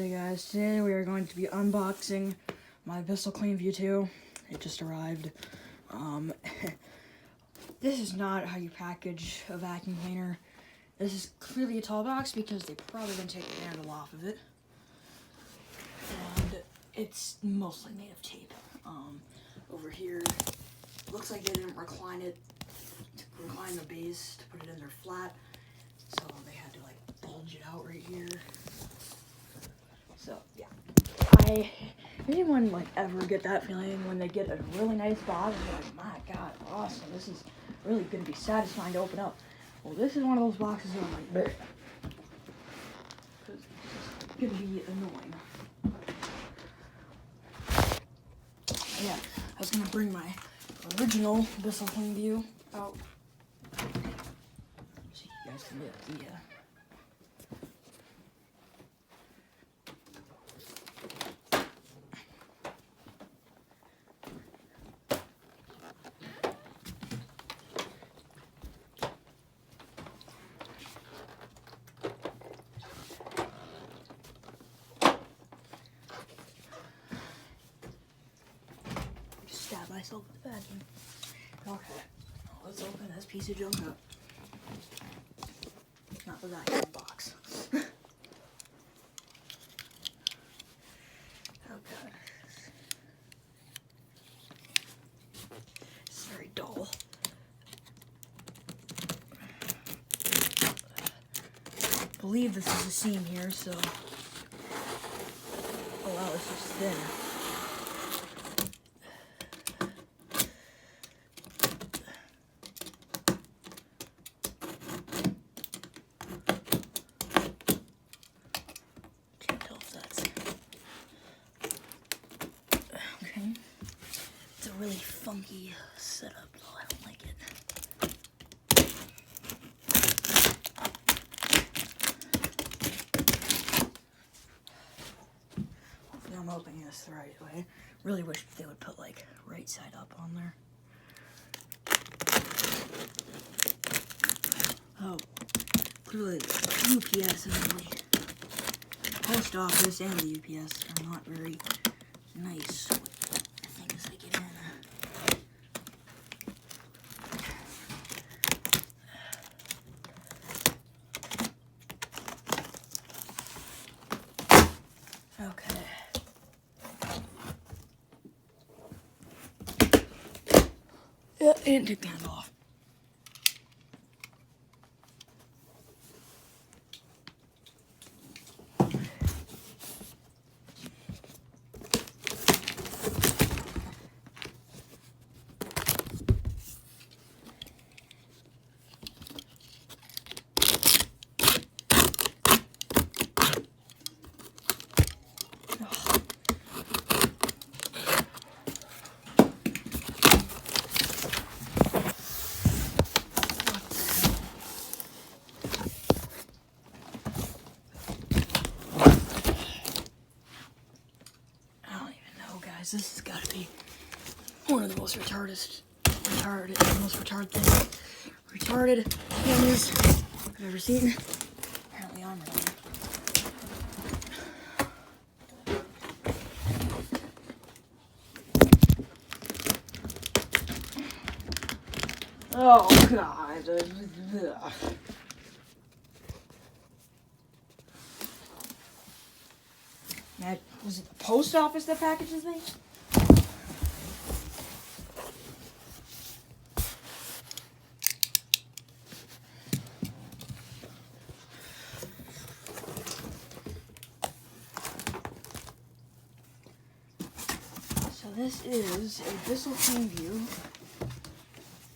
Hey guys, today we are going to be unboxing my Bissell cleanview 2. It just arrived. This is not how you package a vacuum cleaner. This is clearly a tall box because they probably didn't take the handle off of it. And it's mostly made of tape. Over here, looks like they didn't recline the base to put it in there flat. So they had to like bulge it out right here. So yeah, anyone like ever get that feeling when they get a really nice box and they're like, my God, awesome, this is really gonna be satisfying to open up. Well, this is one of those boxes where I'm like, bleh, because it's just gonna be annoying. Yeah, I was gonna bring my original Bissell cleanview out so you guys can get the stab myself with the vacuum. Okay, let's open this piece of junk up. Not the vacuum box. Okay. It's very dull. I believe this is a seam here, so oh wow, it's just thin. Can't tell if that's okay. It's a really funky setup, though. I don't like it. Hopefully I'm opening this the right way. Really wish they would put like right side up on there. Oh, clearly the UPS and the post office and the UPS are not very nice with the things they get in. Okay. Yeah, and took the handle off. This has got to be one of the most retarded things I've ever seen. Apparently I'm retarded. Oh God. Man, was it the post office that packages these? So this is a Bissell cleanview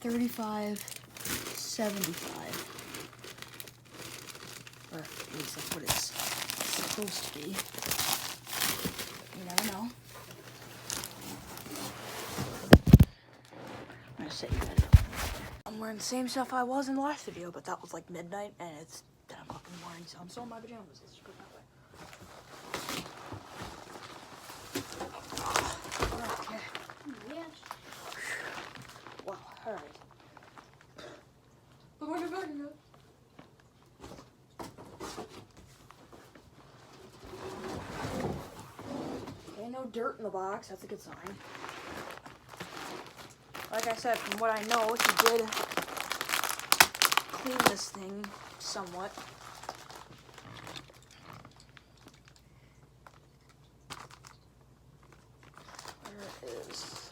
3575. Or at least that's what it's supposed to be. You never know. I'm gonna set you guys up. I'm wearing the same stuff I was in the last video, but that was like midnight and it's 10 o'clock in the morning, so I'm still in my pajamas. Let's just put it that way. Okay. Yes. Wow, alright. dirt in the box. That's a good sign. Like I said, from what I know, he did clean this thing somewhat. Where it is.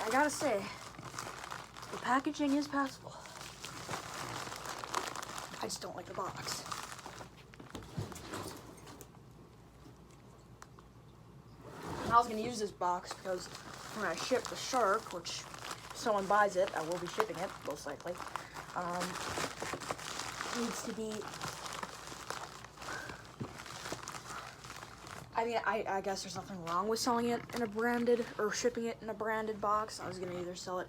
I gotta say, the packaging is passable. I just don't like the box. And I was gonna use this box because when I ship the shark, which if someone buys it, I will be shipping it, most likely, needs to be, I mean, I guess there's nothing wrong with selling it in a branded, or shipping it in a branded box. I was going to either sell it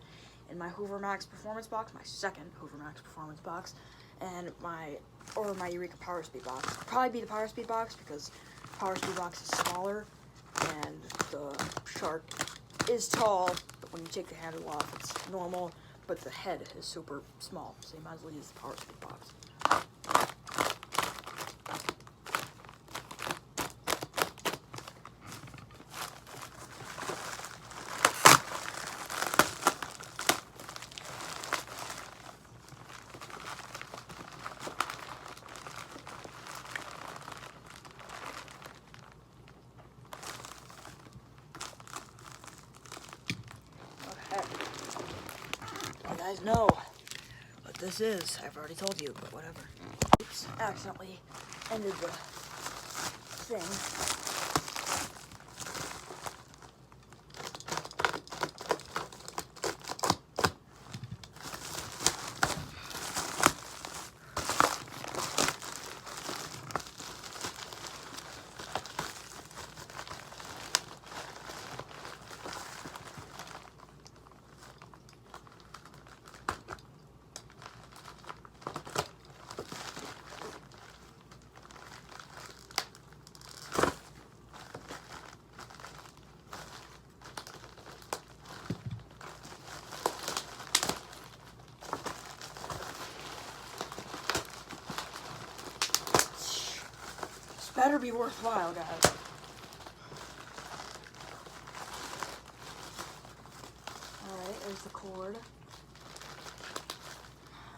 in my Hoover Max Performance box, my second Hoover Max Performance box, and my Eureka Power Speed box. Probably be the Power Speed box, because Power Speed box is smaller, and the shark is tall, but when you take the handle off, it's normal, but the head is super small, so you might as well use the Power Speed box. You guys know what this is. I've already told you, but whatever. Oops, accidentally ended the thing. Better be worthwhile, guys. Alright, there's the cord.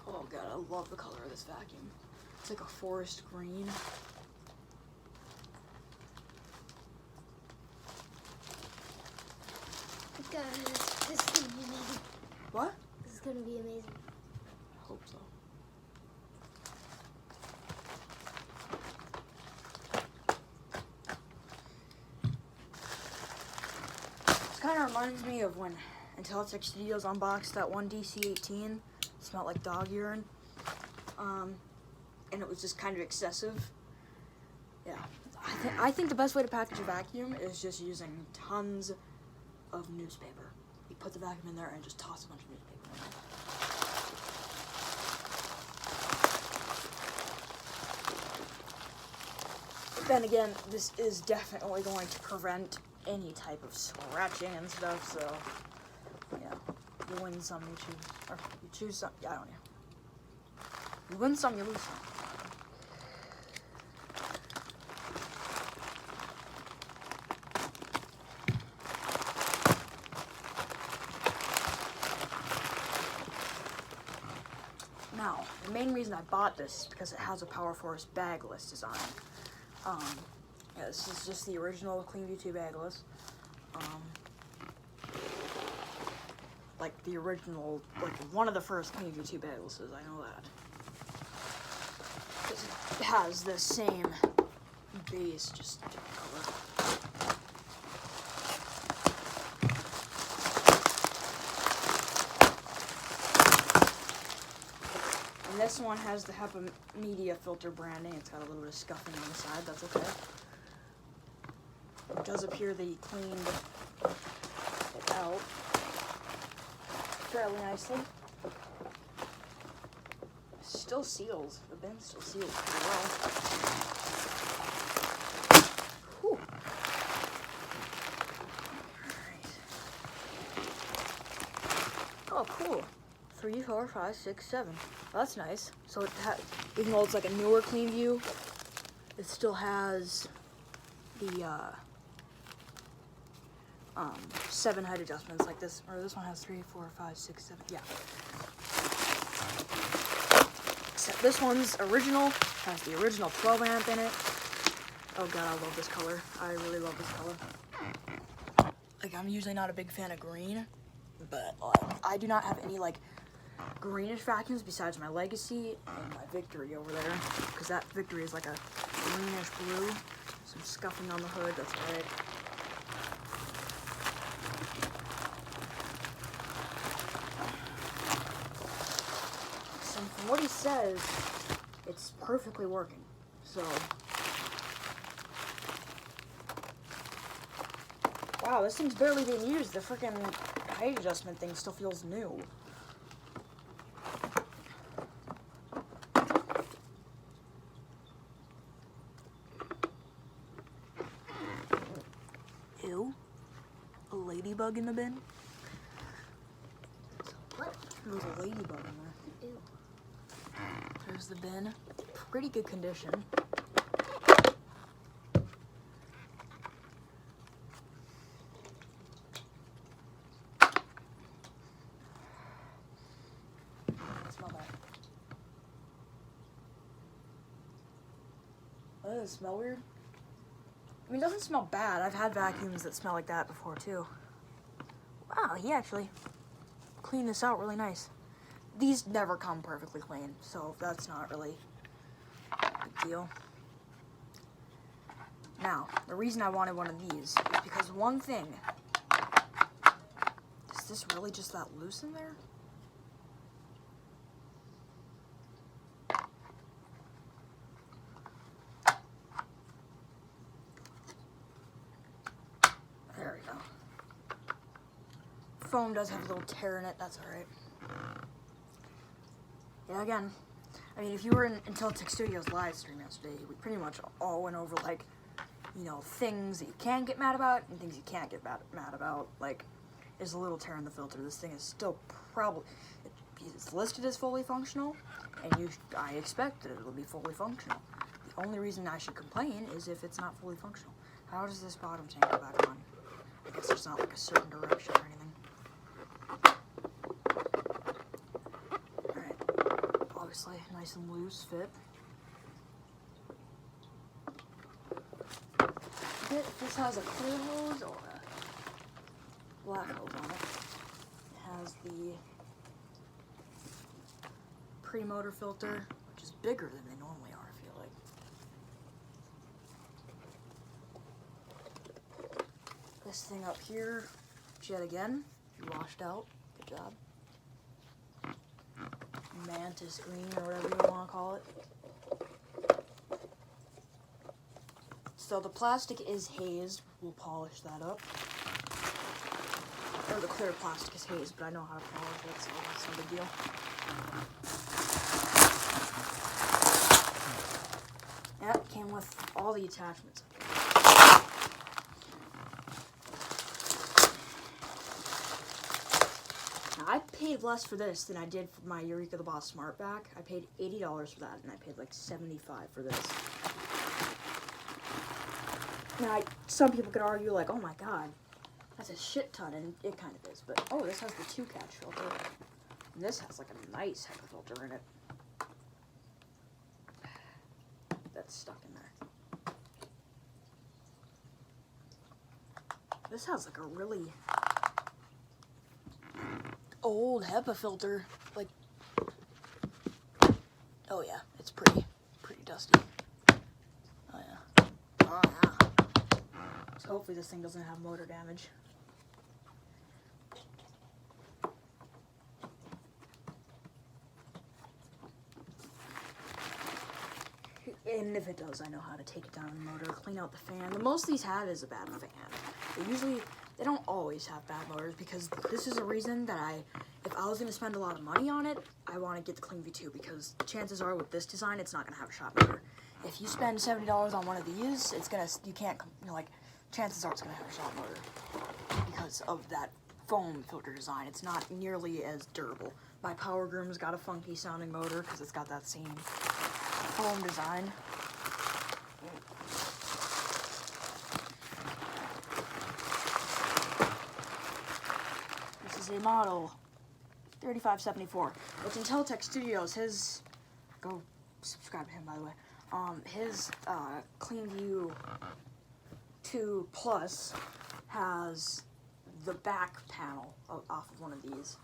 Oh god, I love the color of this vacuum. It's like a forest green. Guys, this is gonna be amazing. What? This is gonna be amazing. I hope so. Kind of reminds me of when Intelitech Studios unboxed that one DC-18. It smelled like dog urine. And it was just kind of excessive. Yeah. I think the best way to package a vacuum is just using tons of newspaper. You put the vacuum in there and just toss a bunch of newspaper in there. But then again, this is definitely going to prevent any type of scratching and stuff, so yeah, you win some, you choose, or you choose some, yeah, I don't know. You win some, you lose some. Now, the main reason I bought this is because it has a Power Force bagless design. Yeah, this is just the original CleanView 2 bagless. Like the original, like one of the first CleanView 2 baglesses, I know that. It has the same base, just different color. And this one has the HEPA media filter branding. It's got a little bit of scuffing on the side, that's okay. does appear that he cleaned it out fairly nicely. Still seals. The bin still seals pretty well. Whew. Alright. Oh, cool. 3, 4, 5, 6, 7. Well, that's nice. So even though it's like a newer cleanview, it still has the 7 height adjustments like this. Or this one has 3, 4, 5, 6, 7. Yeah. Except this one's original, has the original 12 amp in it. Oh god, I love this color. I really love this color. Like, I'm usually not a big fan of green, but I do not have any like greenish vacuums besides my Legacy and my Victory over there, because that Victory is like a greenish blue. Some scuffing on the hood, that's alright. From what he says, it's perfectly working. So, wow, this thing's barely being used. The freaking height adjustment thing still feels new. Ew. A ladybug in the bin? What? There's a ladybug in there. Ew. There's the bin. Pretty good condition. Smell that. Oh, does it smell weird? I mean, it doesn't smell bad. I've had vacuums that smell like that before, too. Wow, he actually cleaned this out really nice. These never come perfectly clean, so that's not really a big deal. Now, the reason I wanted one of these is because one thing, is this really just that loose in there? There we go. Foam does have a little tear in it, that's alright. Yeah, again, I mean, if you were in Intelitech Studios live stream yesterday, we pretty much all went over, like, you know, things that you can get mad about and things you can't get mad about. Like, there's a little tear in the filter. This thing is still probably, it's listed as fully functional, and I expect that it'll be fully functional. The only reason I should complain is if it's not fully functional. How does this bottom tank go back on? I guess there's not, like, a certain direction or anything. Obviously, nice and loose fit. If this has a clear hose or a black hose on it. It has the pre-motor filter, which is bigger than they normally are, I feel like. This thing up here, yet again, washed out. Good job. Mantis green or whatever you want to call it. So the plastic is hazed. We'll polish that up. Or the clear plastic is hazed, but I know how to polish it, so it's no big deal. Yeah, it came with all the attachments. I paid less for this than I did for my Eureka the Boss Smart Vac. I paid $80 for that, and I paid like $75 for this. Now, some people could argue like, oh my god, that's a shit ton, and it kind of is. But, oh, this has the 2-catch filter. And this has like a nice HEPA filter in it. That's stuck in there. This has like a really old HEPA filter, like, oh yeah, it's pretty dusty. Oh yeah. Oh yeah. So hopefully this thing doesn't have motor damage. And And if it does, I know how to take it down in the motor, clean out the fan. The most these have is a bad fan. They don't always have bad motors, because this is a reason that if I was going to spend a lot of money on it, I want to get the cleanview 2, because chances are with this design, it's not going to have a shop motor. If you spend $70 on one of these, chances are it's going to have a shop motor because of that foam filter design. It's not nearly as durable. My Power Groom's got a funky sounding motor because it's got that same foam design. This is a model 3574. It's Inteltech Studios. Go subscribe to him, by the way. His cleanview 2 Plus has the back panel off of one of these.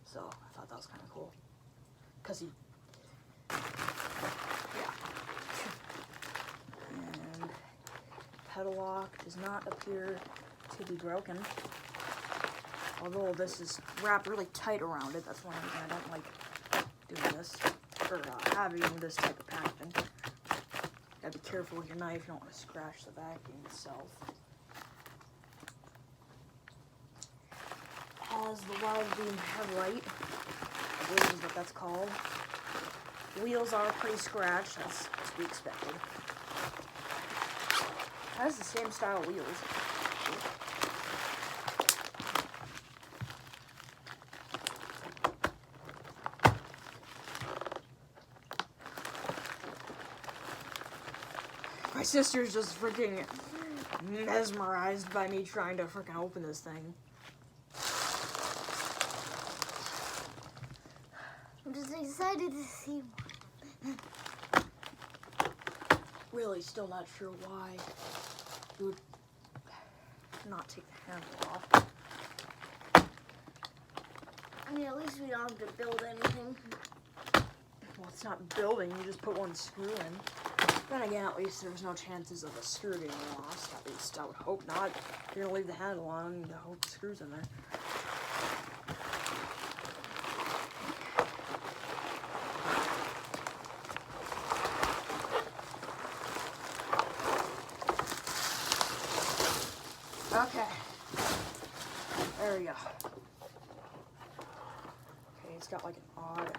So I thought that was kind of cool. Because yeah. And pedal lock does not appear to be broken. Although this is wrapped really tight around it. That's one reason I don't like doing this. Or having this type of packaging. Gotta be careful with your knife, you don't want to scratch the vacuum itself. Has the wide beam headlight, I believe is what that's called. Wheels are pretty scratched, that's to be expected. Has the same style wheels. My sister's just freaking mesmerized by me trying to freaking open this thing. I'm just excited to see one. Really still not sure why you would not take the handle off. I mean, at least we don't have to build anything. Well, it's not building, you just put one screw in. Then again, at least there's no chances of a screw getting lost. At least I would hope not. If you're gonna leave the handle on, I hope the screw's in there. Okay. There we go. Okay, it's got like an odd...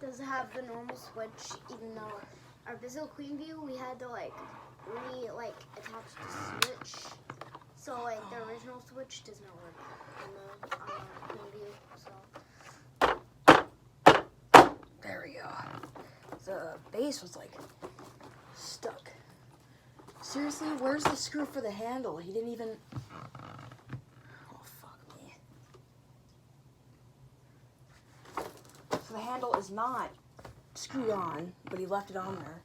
Does it have the normal switch, even though our Bissell cleanview, we had to attach the switch. So the original switch does not work on the cleanview, so. There we go. The base was stuck. Seriously, where's the screw for the handle? He didn't even... Oh, fuck me. So the handle is not screwed on, but he left it on there.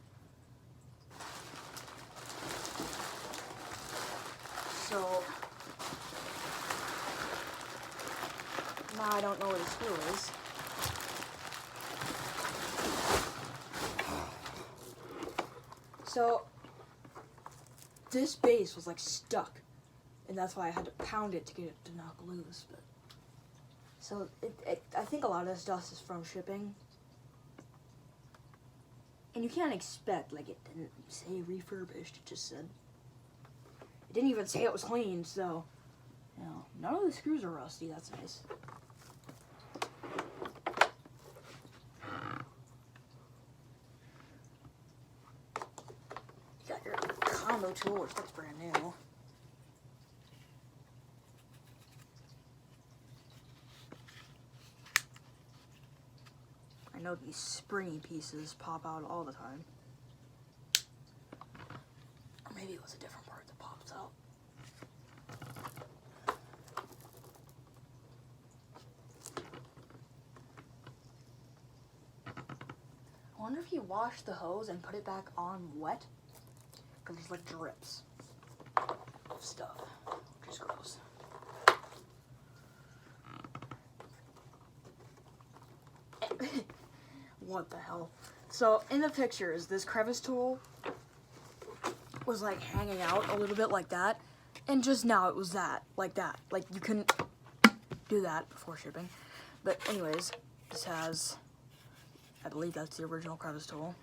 So... now I don't know where the screw is. So... this base was stuck, and that's why I had to pound it to get it to knock loose. But so I think a lot of this dust is from shipping, and you can't expect it didn't say refurbished. It just said it didn't even say it was clean. So none of the screws are rusty. That's nice. You got your combo tool, which looks brand new. I know these springy pieces pop out all the time. Or maybe it was a different part that pops out. I wonder if you wash the hose and put it back on wet. Because there's drips of stuff, which is gross. What the hell? So in the pictures, this crevice tool was hanging out a little bit like that, and just now it was that, like that. You couldn't do that before shipping. But anyways, this has, I believe that's the original crevice tool.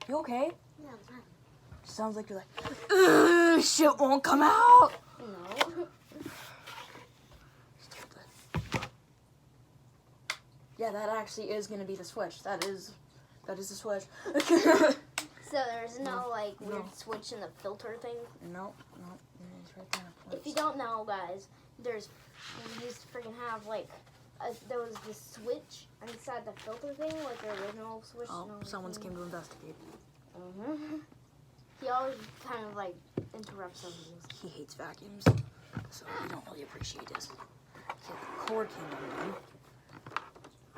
You okay? Yeah, I'm fine. Sounds like you're like, ugh, shit won't come out. No. Yeah, that actually is gonna be the switch. That is the switch. So there's no like weird No. switch in the filter thing? No, it's right there. If you don't know, guys, we used to freaking have like, there was this switch inside the filter thing, like the original switch. Oh, someone's came to investigate. Mm-hmm. He always kind of like interrupts us. He hates vacuums, so you don't really appreciate this. Okay, the cord came in.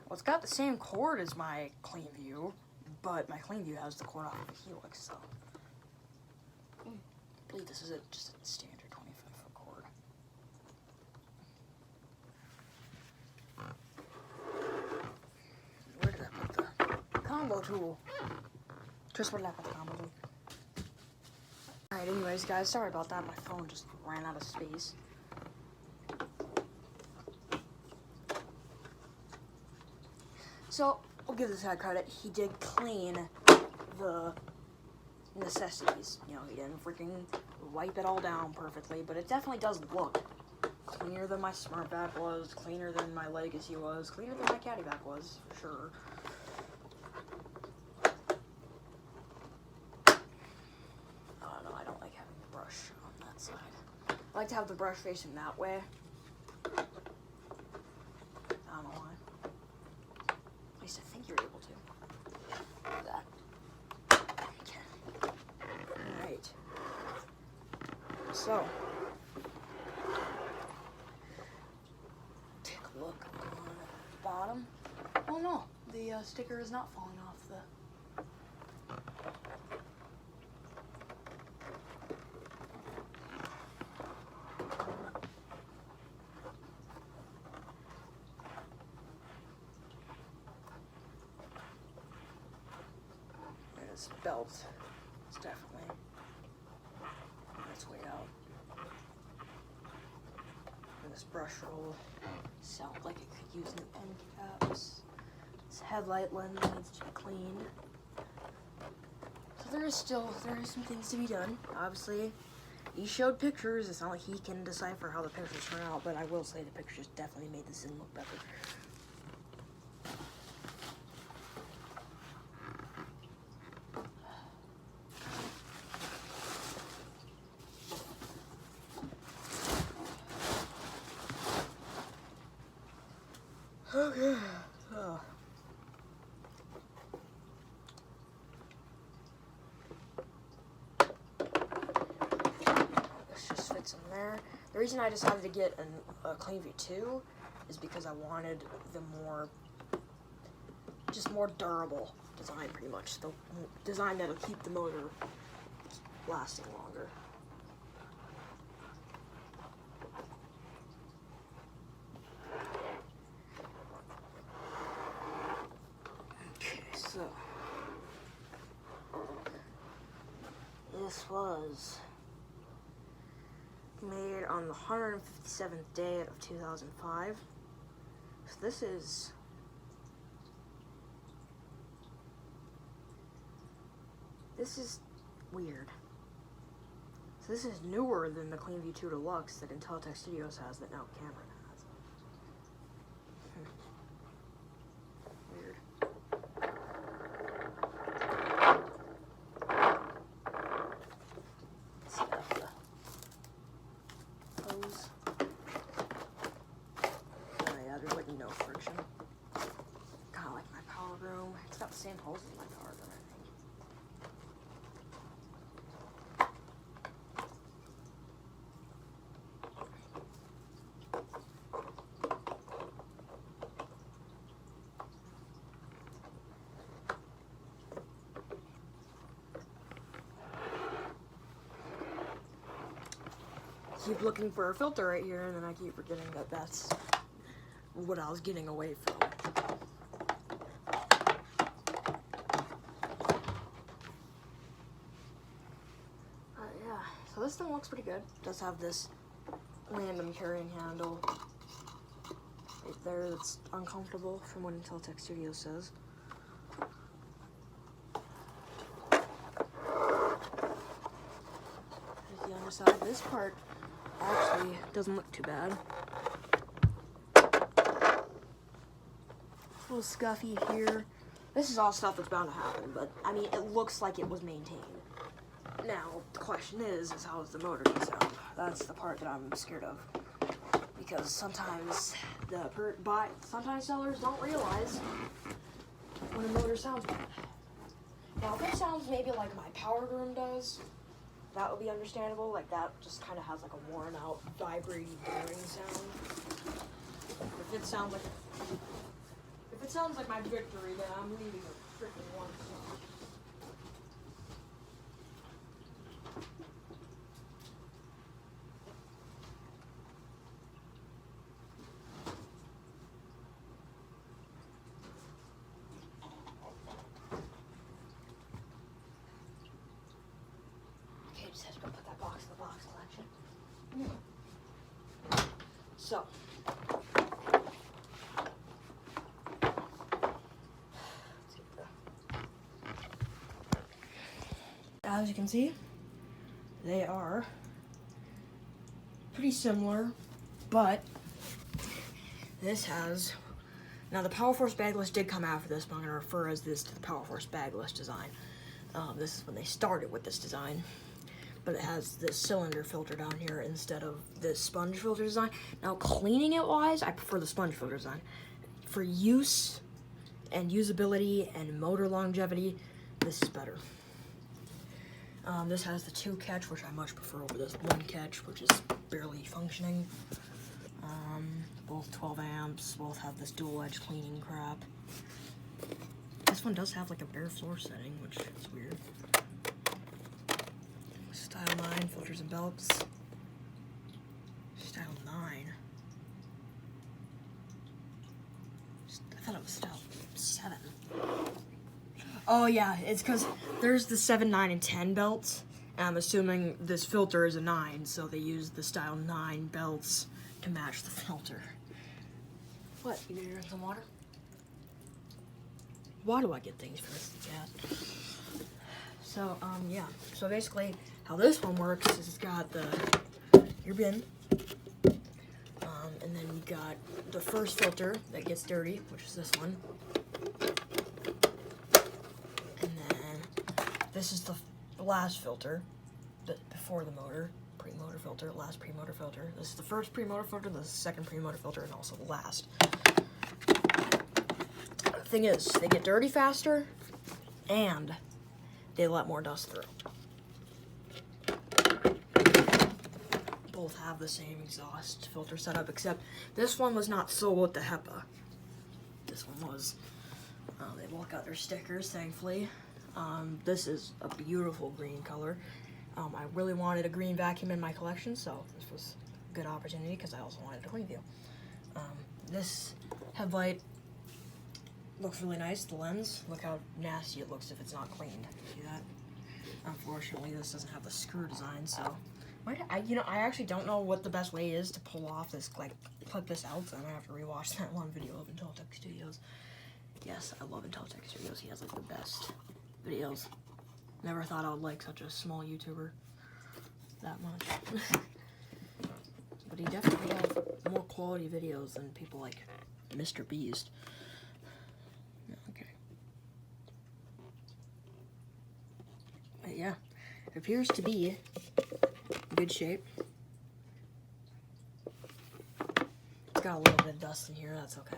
Well, it's got the same cord as my cleanview, but my cleanview has the cord off of the helix, so. I believe this is just a standard 25-foot cord. Where did I put the combo tool? Just where did I put the combo tool? Alright, anyways, guys, sorry about that. My phone just ran out of space. So, I'll give this guy credit. He did clean the necessities. You know, he didn't freaking wipe it all down perfectly, but it definitely does look cleaner than my smart vac was, cleaner than my legacy was, cleaner than my caddy vac was, for sure. Oh no, I don't like having the brush on that side. I like to have the brush facing that way. I don't know why. At least I think you're able to. Do that. Okay. Alright. So, take a look on the bottom. Oh no, the sticker is not falling off the... This belt is definitely on its way out. And this brush roll sounds like it could use new end caps. This headlight lens needs to be cleaned. So there is some things to be done. Obviously, he showed pictures. It's not like he can decipher how the pictures turn out, but I will say the pictures definitely made this thing look better. Okay. Oh. This just fits in there. The reason I decided to get a cleanview 2 is because I wanted the more durable design, pretty much. The design that'll keep the motor lasting longer. So, this was made on the 157th day of 2005. So this is weird. So this is newer than the cleanview 2 Deluxe that Intelitech Studios has that now Cameron has. Weird. Let's see the hose. Oh yeah, there's like no friction. Kind of like my power room. It's got the same hose as my power room, I think. Keep looking for a filter right here, and then I keep forgetting that that's what I was getting away from. Yeah, so this thing looks pretty good. It does have this random carrying handle right there that's uncomfortable from what Intelitech Studios says. side. This part actually doesn't look too bad. A little scuffy here. This is all stuff that's bound to happen, but I mean, it looks like it was maintained. Now, the question is how is the motor gonna sound? That's the part that I'm scared of. Because sometimes sometimes sellers don't realize when a motor sounds bad. Now, if it sounds maybe like my power room does, that would be understandable. Like that just kind of has like a worn out, vibrating, blaring sound. If it sounds like my Victory, then I'm leaving a freaking one song. Okay, just had to go put that box in the box collection. So. As you can see, they are pretty similar, but this has, now the Power Force bagless did come after this, but I'm going to refer as this to the Power Force bagless design. This is when they started with this design, but it has this cylinder filter down here instead of this sponge filter design. Now cleaning it wise, I prefer the sponge filter design. For use and usability and motor longevity, this is better. This has the 2 catch, which I much prefer over this 1 catch, which is barely functioning. Both 12 amps, both have this dual edge cleaning crap. This one does have like a bare floor setting, which is weird. Style 9 filters and belts. Style 9. I thought it was style 7. Oh yeah, it's because there's the 7, 9, and 10 belts. And I'm assuming this filter is a 9, so they use the style 9 belts to match the filter. What, you gonna drink some water? Why do I get things for this? Yeah. So, yeah. So basically, how this one works is it's got your bin. And then you got the first filter that gets dirty, which is this one. And then this is the last filter before the motor, pre-motor filter, last pre-motor filter. This is the first pre-motor filter, the second pre-motor filter, and also the last. The thing is, they get dirty faster, and they let more dust through. Both have the same exhaust filter setup, except this one was not sold with the HEPA. This one was. They both got their stickers, thankfully. This is a beautiful green color. I really wanted a green vacuum in my collection, so this was a good opportunity because I also wanted a cleanview. This headlight looks really nice. The lens, look how nasty it looks if it's not cleaned. See that? Unfortunately, this doesn't have the screw design, so I actually don't know what the best way is to pull off this, like, clip this out, so I'm gonna have to rewatch that one video of Inteltech Studios. Yes, I love Inteltech Studios. He has, like, the best videos. Never thought I would like such a small YouTuber that much. But he definitely has more quality videos than people like Mr. Beast. Okay. But yeah, it appears to be in good shape. It's got a little bit of dust in here, that's okay.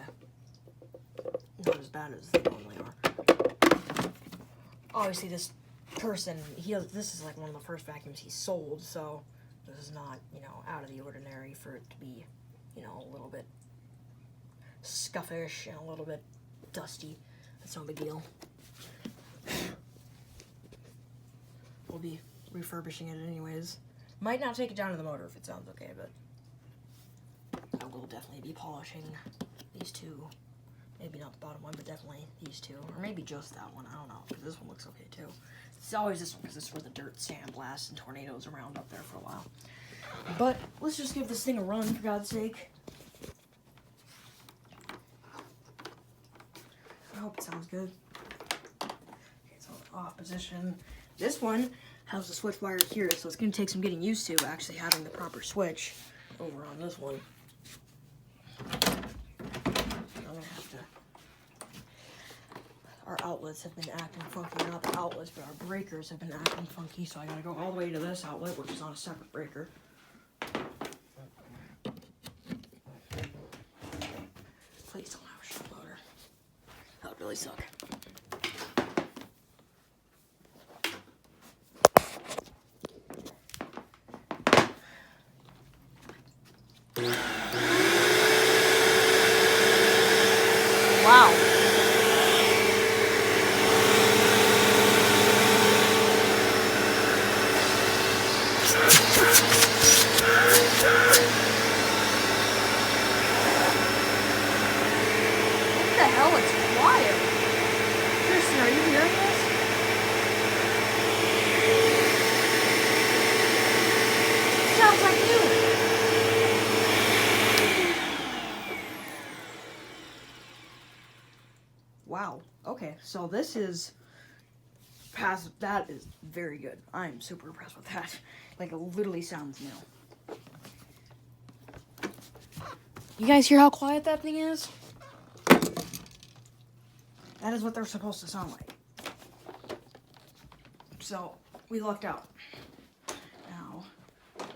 Not as bad as they normally are. Obviously this person, this is like one of the first vacuums he sold, so this is not, out of the ordinary for it to be, a little bit scuffish and a little bit dusty. That's no big deal. We'll be refurbishing it anyways. Might not take it down to the motor if it sounds okay, but I will definitely be polishing these two. Maybe not the bottom one, but definitely these two. Or maybe just that one, I don't know, because this one looks okay too. It's always this one, because this is where the dirt sandblasts and tornadoes around up there for a while. But let's just give this thing a run, for God's sake. I hope it sounds good. Okay, so off position. This one, has the switch wire here, so it's going to take some getting used to actually having the proper switch over on this one. I'm going to have to... Our outlets have been acting funky. Not the outlets, but our breakers have been acting funky, so I got to go all the way to this outlet, which is on a separate breaker. Please don't have a shut motor. That would really suck. Wow. What the hell? It's quiet. Kristen, are you hearing this? Sounds like you. Wow. Okay, so this is past. That is very good. I'm super impressed with that. Like, it literally sounds new. You guys hear how quiet that thing is? That is what they're supposed to sound like. So, we lucked out. Now,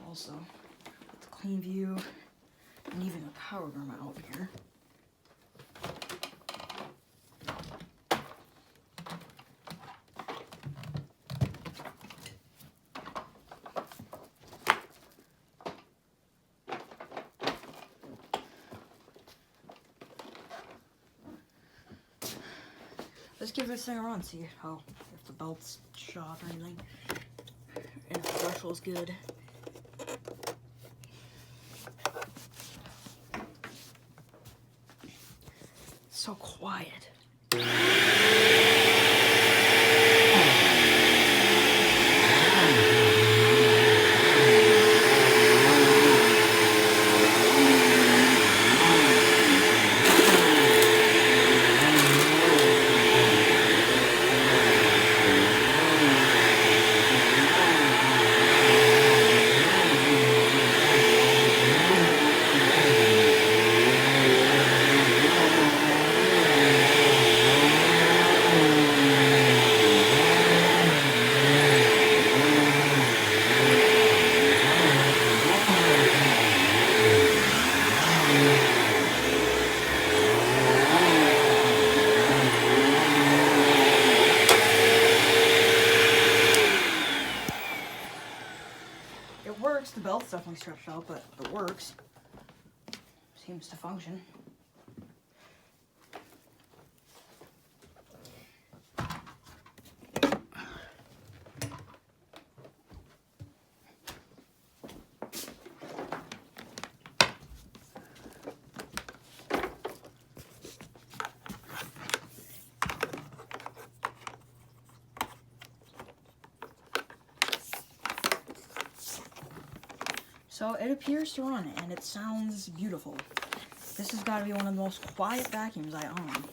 also, the cleanview and even the power remote out here. Let's give this thing a run, see how, if the belt's shot or anything, and if the threshold's good. It's so quiet. It works. The belt's definitely stretched out, but it works. Seems to function. So it appears to run, and it sounds beautiful. This has got to be one of the most quiet vacuums I own.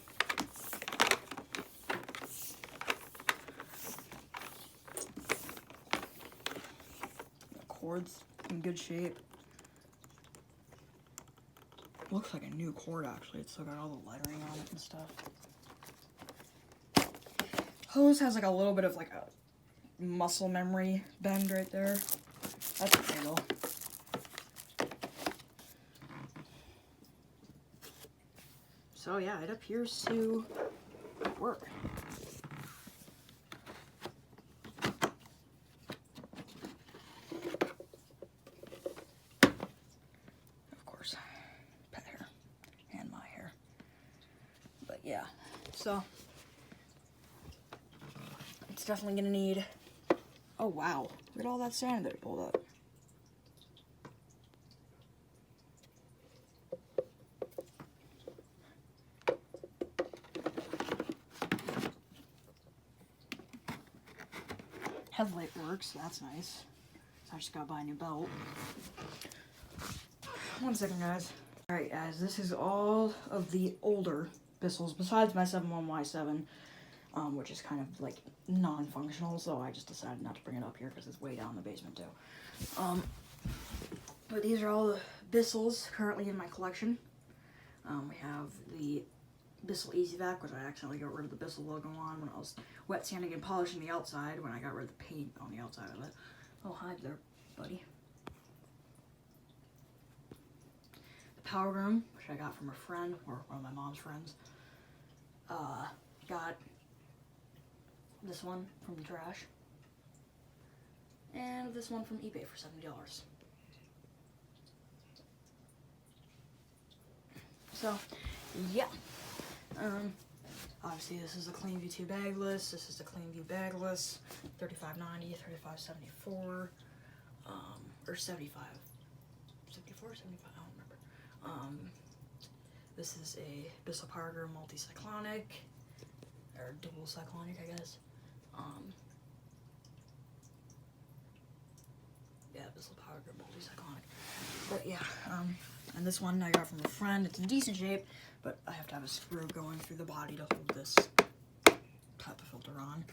The cord's in good shape. Looks like a new cord, actually. It's still got all the lettering on it and stuff. Hose has like a little bit of like a muscle memory bend right there. That's okay though. So yeah, it appears to work. Of course, pet hair and my hair. But yeah, so it's definitely gonna need. Oh wow, look at all that sand that it pulled up. Headlight works, that's nice. So I just gotta buy a new belt. One second, guys. Alright, guys, this is all of the older Bissells, besides my 71Y7. which is kind of like non-functional, so I just decided not to bring it up here because it's way down in the basement too. But these are all the Bissells currently in my collection. We have the Bissell Easy Vac, which I accidentally got rid of the Bissell logo on when I was wet sanding and polishing the outside when I got rid of the paint on the outside of it. Oh, hi there, buddy. The Power Room, which I got from a friend, or one of my mom's friends. Got this one from the trash. And this one from eBay for $70. So, yeah. Obviously this is a cleanview 2 bagless. This is the cleanview bagless. $35.90, $35.74, or 75. 74, 75, I don't remember. This is a Bissell Power Girl multi-cyclonic, or dual cyclonic, I guess. Yeah, Bissell Power Girl multi-cyclonic. But yeah, and this one I got from a friend. It's in decent shape, but I have to have a screw going through the body to hold this type of filter on.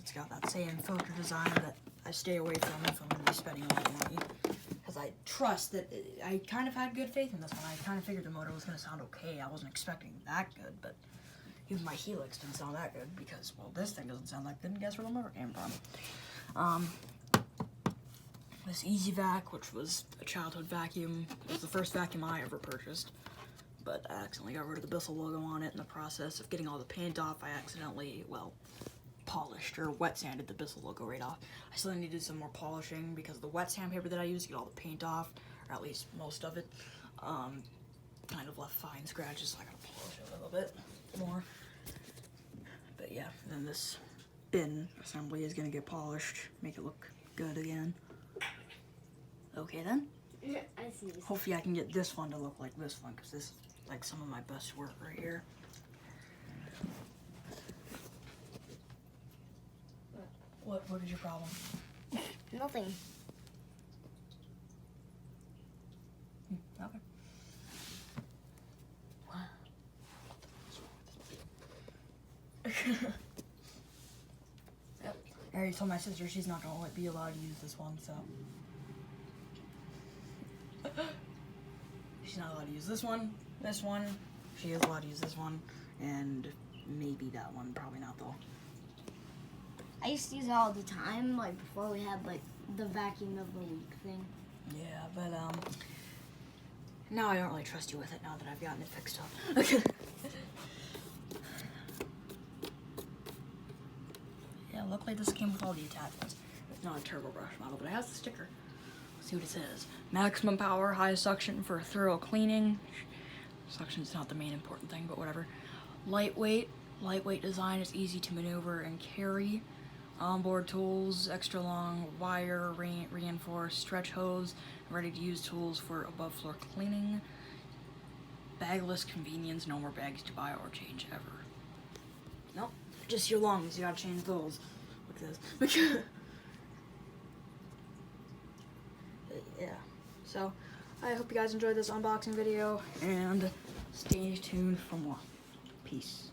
It's got that same filter design that I stay away from if I'm going to be spending a lot of money. Because I trust that I kind of had good faith in this one. I kind of figured the motor was going to sound okay. I wasn't expecting that good, but even my Helix didn't sound that good because, well, this thing doesn't sound that good, and guess where the motor came from. This Easy Vac, which was a childhood vacuum, it was the first vacuum I ever purchased, but I accidentally got rid of the Bissell logo on it in the process of getting all the paint off. I accidentally, well, polished or wet sanded the Bissell logo right off. I still needed some more polishing because the wet sandpaper that I used to get all the paint off, or at least most of it, kind of left fine scratches, so I gotta polish it a little bit more. But yeah, then this bin assembly is gonna get polished, make it look good again. Okay then. Yeah, I see this. Hopefully I can get this one to look like this one, because this is like some of my best work right here. What is your problem? Nothing. Okay. Yep. I already told my sister she's not gonna be allowed to use this one, so. She's not allowed to use this one, she is allowed to use this one, and maybe that one, probably not though. I used to use it all the time, like before we had like the vacuum of the week thing. Yeah, but now I don't really trust you with it now that I've gotten it fixed up. Yeah, luckily this came with all the attachments. It's not a turbo brush model, but it has the sticker. Let's see what it says. Maximum power, high suction for thorough cleaning. Suction's not the main important thing, but whatever. Lightweight design is easy to maneuver and carry. Onboard tools, extra long wire, reinforced stretch hose, ready to use tools for above floor cleaning. Bagless convenience, no more bags to buy or change ever. Nope, just your lungs, you gotta change those. Look at this. Yeah, so I hope you guys enjoyed this unboxing video, and stay tuned for more. Peace.